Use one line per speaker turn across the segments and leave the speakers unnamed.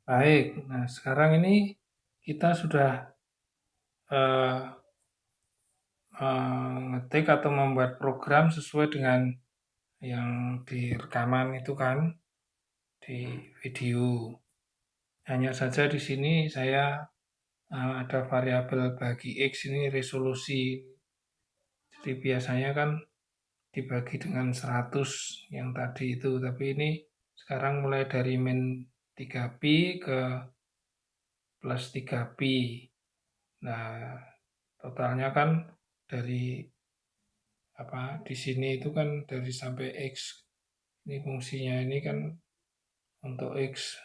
Baik, nah sekarang ini kita sudah eh, ngetik atau membuat program sesuai dengan yang di rekaman itu kan di video. Hanya saja di sini saya ada variabel bagi X ini resolusi. Jadi biasanya kan dibagi dengan 100 yang tadi itu, tapi ini sekarang mulai dari min 3pi ke plus 3pi. Nah, totalnya kan dari di sini itu kan dari sampai X. Ini fungsinya ini kan untuk X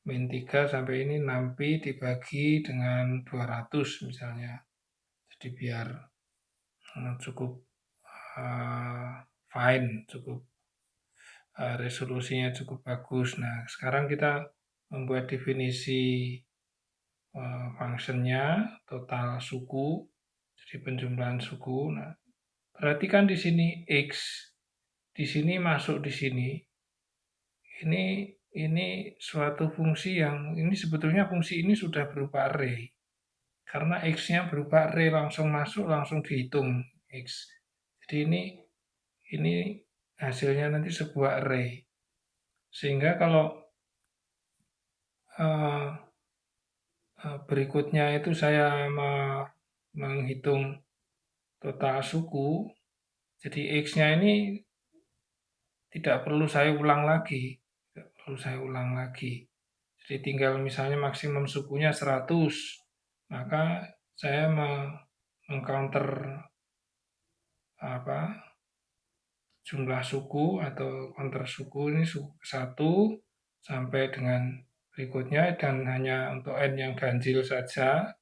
min 3 sampai ini 6pi dibagi dengan 200 misalnya. Jadi biar cukup fine, cukup resolusinya cukup bagus. Nah, sekarang kita membuat definisi functionnya total suku, jadi penjumlahan suku. Nah, perhatikan di sini X, di sini masuk di sini. Ini suatu fungsi yang ini sebetulnya fungsi ini sudah berupa array. Karena X-nya berupa array langsung masuk langsung dihitung X. Jadi ini hasilnya nanti sebuah array. Sehingga kalau berikutnya itu saya menghitung total suku, jadi X-nya ini tidak perlu saya ulang lagi. Jadi tinggal misalnya maksimum sukunya 100, maka saya mengcounter jumlah suku atau counter suku ini suku ke-1 sampai dengan berikutnya, dan hanya untuk n yang ganjil saja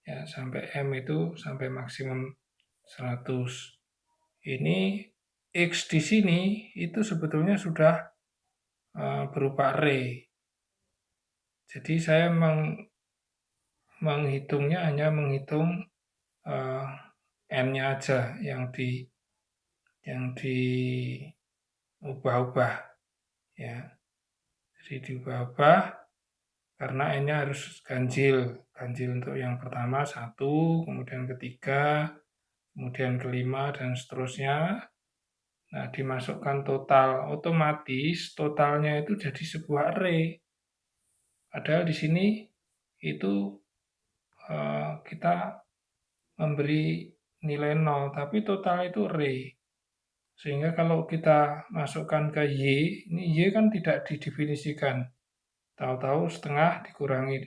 ya sampai m itu sampai maksimum 100. Ini X di sini itu sebetulnya sudah berupa array. Jadi saya menghitungnya hanya menghitung n-nya aja yang diubah-ubah ya. Jadi diubah-ubah karena n-nya harus ganjil. Ganjil untuk yang pertama 1, kemudian ketiga, kemudian kelima dan seterusnya. Nah, dimasukkan total, otomatis totalnya itu jadi sebuah array. Padahal di sini itu kita memberi nilai 0, tapi total itu array. Sehingga kalau kita masukkan ke Y, ini Y kan tidak didefinisikan. Tahu-tahu setengah dikurangi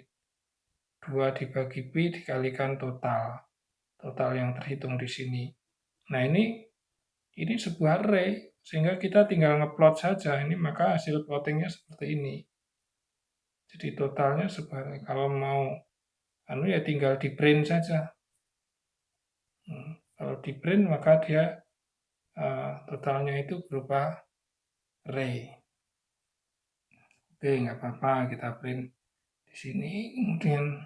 2 dibagi Pi dikalikan total. Total yang terhitung di sini. Nah, ini sebuah array, sehingga kita tinggal ngeplot saja. Ini maka hasil plottingnya seperti ini. Jadi totalnya sebuah array. Kalau mau ya tinggal di print saja. Kalau di print maka dia totalnya itu berupa array. Oke, nggak apa-apa, kita print di sini. Kemudian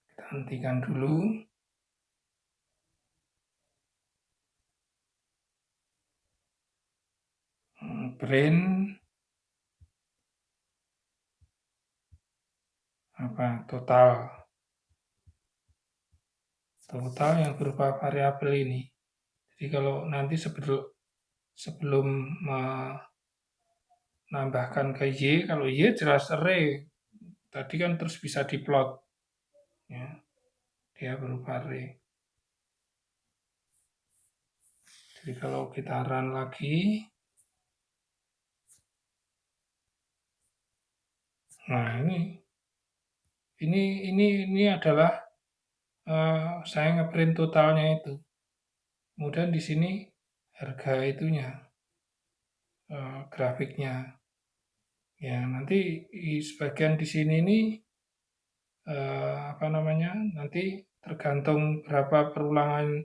kita hentikan dulu. Print total yang berupa variabel ini. Jadi kalau nanti sebelum menambahkan ke Y, kalau Y jelas array, tadi kan terus bisa diplot, ya, dia berupa array. Jadi kalau kita run lagi, nah ini adalah saya ngeprint totalnya itu. Kemudian di sini harga itunya, grafiknya. Ya, nanti sebagian di sini ini nanti tergantung berapa perulangan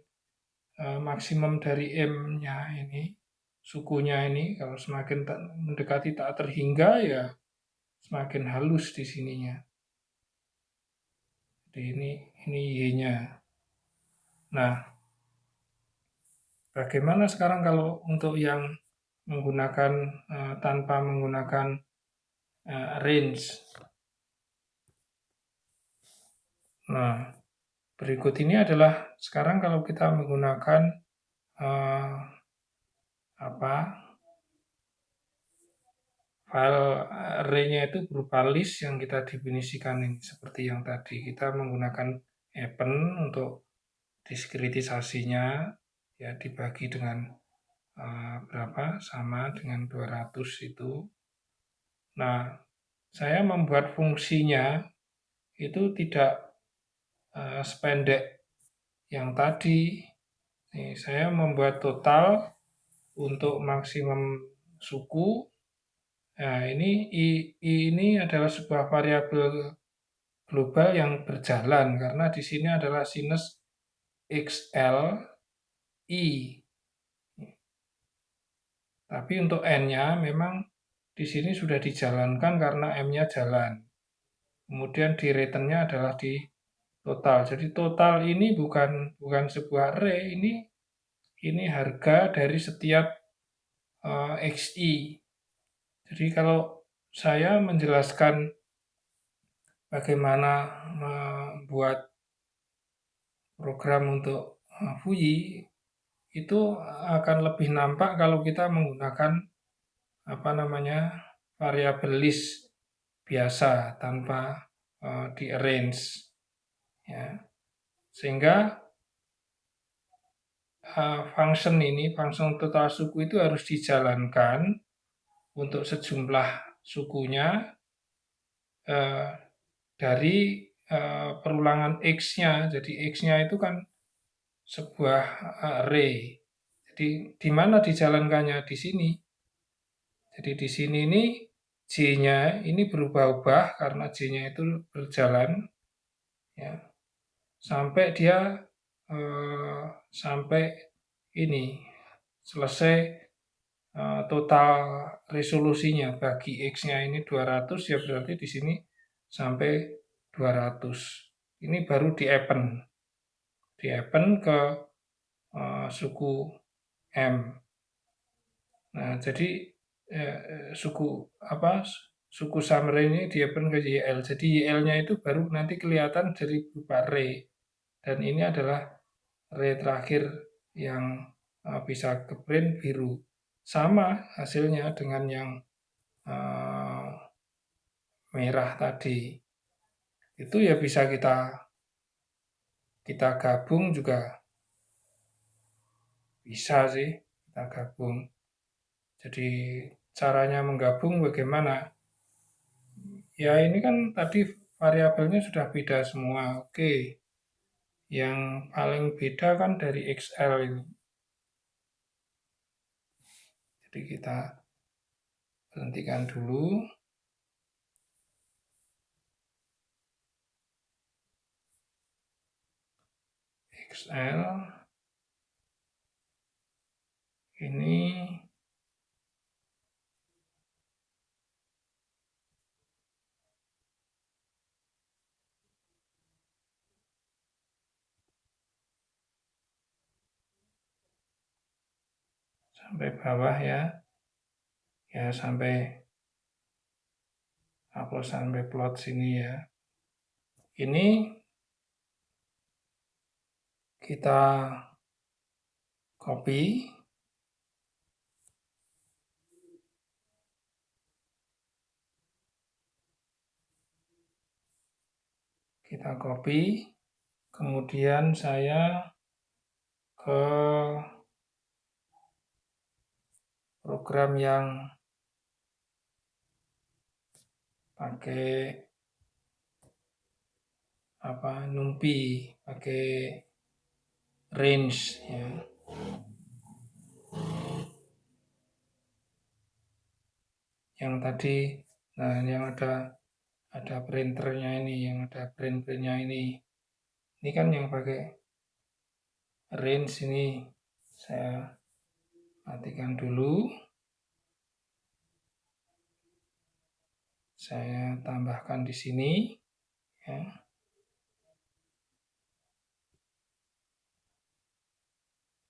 maksimum dari M-nya ini, sukunya ini. Kalau semakin mendekati tak terhingga ya semakin halus di sininya. Jadi ini Y-nya. Nah, bagaimana sekarang kalau untuk yang menggunakan tanpa menggunakan range. Nah, berikut ini adalah sekarang kalau kita menggunakan file array-nya itu berupa list yang kita definisikan ini, seperti yang tadi kita menggunakan append untuk diskritisasinya, ya dibagi dengan berapa, sama dengan 200 itu. Nah, saya membuat fungsinya itu tidak sependek yang tadi. Nih, saya membuat total untuk maksimum suku. Nah, ini adalah sebuah variabel global yang berjalan karena di sini adalah sinus XL I. Tapi untuk N-nya memang di sini sudah dijalankan karena M-nya jalan. Kemudian di return-nya adalah di total. Jadi total ini bukan sebuah array, ini harga dari setiap XI. Jadi kalau saya menjelaskan bagaimana membuat program untuk Fuji, itu akan lebih nampak kalau kita menggunakan variabel list biasa tanpa di arrange, ya. Sehingga function total suku itu harus dijalankan untuk sejumlah sukunya dari perulangan X-nya. Jadi X-nya itu kan sebuah array. Jadi di mana dijalankannya? Di sini. Jadi di sini ini J-nya ini berubah-ubah karena J-nya itu berjalan, ya, sampai dia sampai ini selesai total resolusinya. Bagi X-nya ini 200, ya berarti di sini sampai 200. Ini baru di append ke suku M. Nah, jadi suku summary ini di append ke YL. Jadi YL-nya itu baru nanti kelihatan dari berupa array. Dan ini adalah array terakhir yang bisa ke print biru. Sama hasilnya dengan yang merah tadi. Itu ya bisa kita gabung juga bisa sih, kita gabung. Jadi caranya menggabung bagaimana? Ya ini kan tadi variabelnya sudah beda semua. Oke. Yang paling beda kan dari XL ini. Jadi kita hentikan dulu. XL ini sampai bawah ya. Ya sampai plot sini ya. Ini kita copy. Kita copy. Kemudian saya ke program yang pakai NumPy, pakai range ya. Yang tadi, nah yang ada printernya ini, yang ada printnya ini. Ini kan yang pakai range ini. Saya matikan dulu. Saya tambahkan di sini, ya.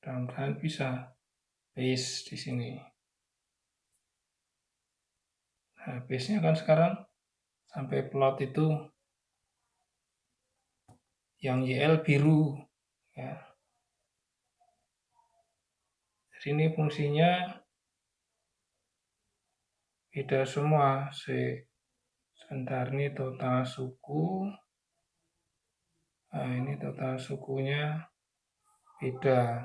Mudah-mudahan bisa paste di sini. Nah, base-nya kan sekarang sampai plot itu yang YL biru. Ya. Jadi ini fungsinya beda semua. Sebentar, ini total suku. Nah, ini total sukunya beda.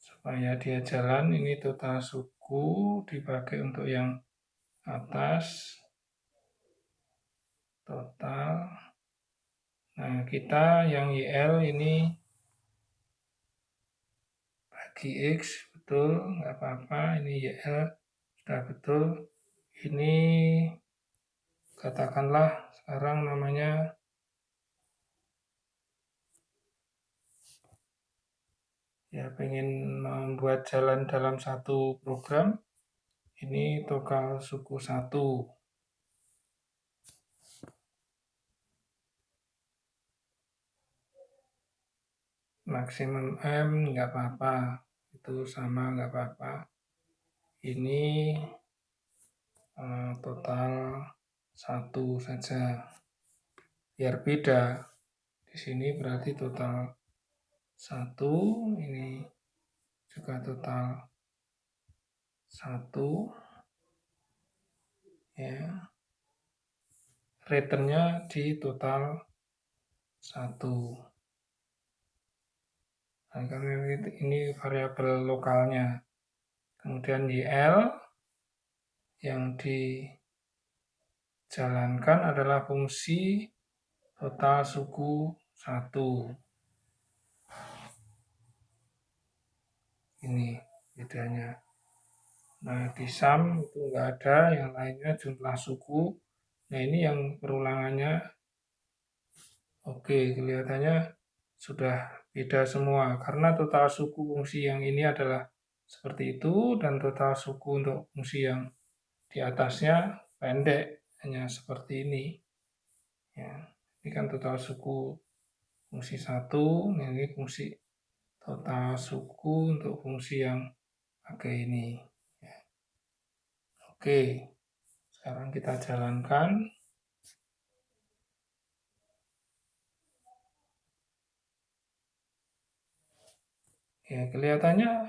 Supaya dia jalan, ini total suku dipakai untuk yang atas. Total. Nah, kita yang YL ini bagi X, betul, nggak apa-apa. Ini YL sudah betul. Ini katakanlah sekarang namanya ya pengen membuat jalan dalam satu program. Ini total suku 1. Maksimum M nggak apa-apa. Itu sama nggak apa-apa. Ini total 1 saja. Biar beda. Di sini berarti total 1, ini juga total 1. Ya. Returnnya di total 1. Nah, karena ini variabel lokalnya. Kemudian YL yang dijalankan adalah fungsi total suku 1. Ini bedanya. Nah, di sum itu enggak ada, yang lainnya jumlah suku. Nah, ini yang perulangannya oke, kelihatannya sudah beda semua. Karena total suku fungsi yang ini adalah seperti itu, dan total suku untuk fungsi yang di atasnya pendek, hanya seperti ini. Ya, ini kan total suku fungsi 1, ini fungsi total suku untuk fungsi yang pakai ini. Ya. Oke, sekarang kita jalankan. Ya, kelihatannya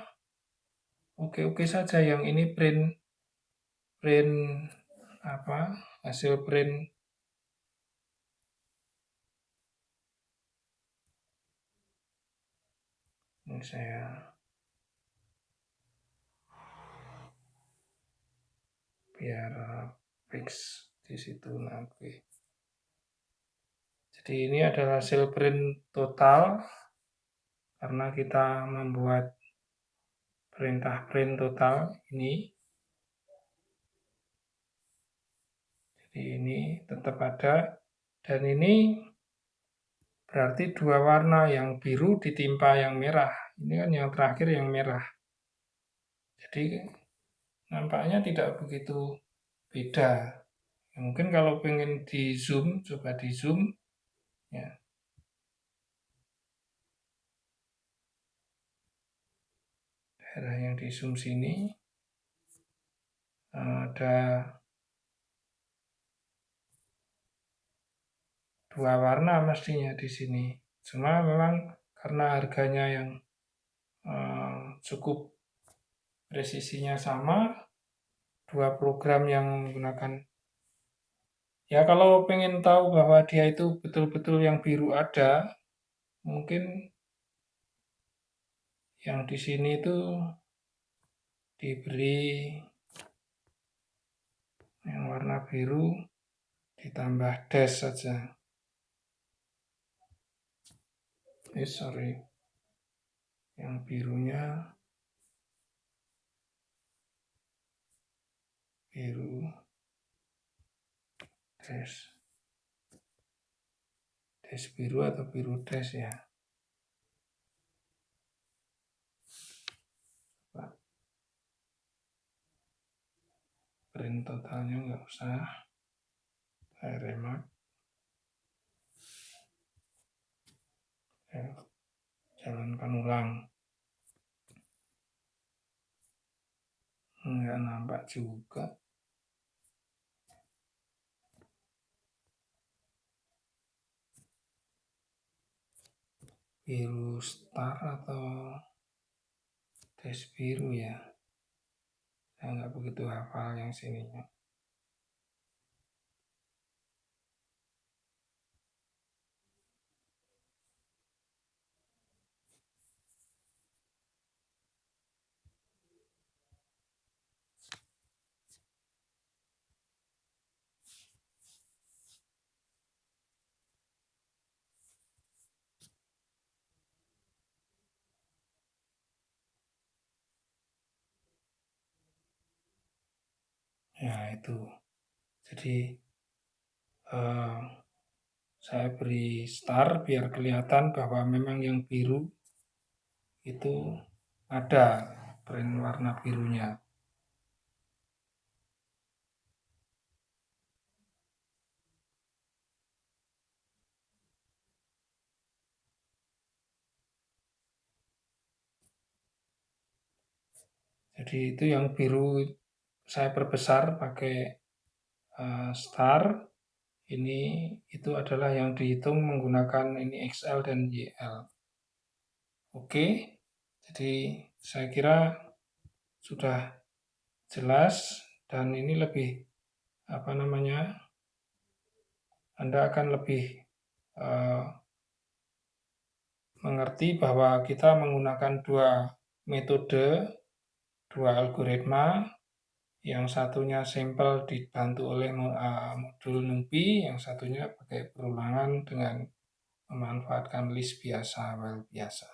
oke-oke saja. Yang ini print apa? Hasil print ini saya biar fix di situ nanti. Jadi ini adalah hasil print total karena kita membuat perintah print total ini. Jadi ini tetap ada, dan ini berarti dua warna, yang biru ditimpa yang merah. Ini kan yang terakhir yang merah. Jadi nampaknya tidak begitu beda. Mungkin kalau pengen di zoom, coba di zoom. Ya. Daerah yang di zoom sini ada dua warna mestinya di sini. Cuma memang karena harganya yang cukup presisinya sama, dua program yang menggunakan. Ya kalau pengen tahu bahwa dia itu betul-betul yang biru ada, mungkin yang di sini itu diberi yang warna biru ditambah dash saja. Sorry, yang birunya biru dash biru atau biru dash ya. Print totalnya nggak usah, saya remark. Ya. jalankan ulang. Enggak nampak juga. Biru star atau tes biru ya. Saya nggak begitu hafal yang sininya. Ya itu. Jadi saya beri star biar kelihatan bahwa memang yang biru itu ada print warna birunya. Jadi itu yang biru saya perbesar pakai star. Ini itu adalah yang dihitung menggunakan ini XL dan YL. Oke, jadi saya kira sudah jelas dan ini lebih Anda akan lebih mengerti bahwa kita menggunakan dua metode, dua algoritma. Yang satunya sampel dibantu oleh modul NumPy, yang satunya pakai perulangan dengan memanfaatkan list biasa, well biasa.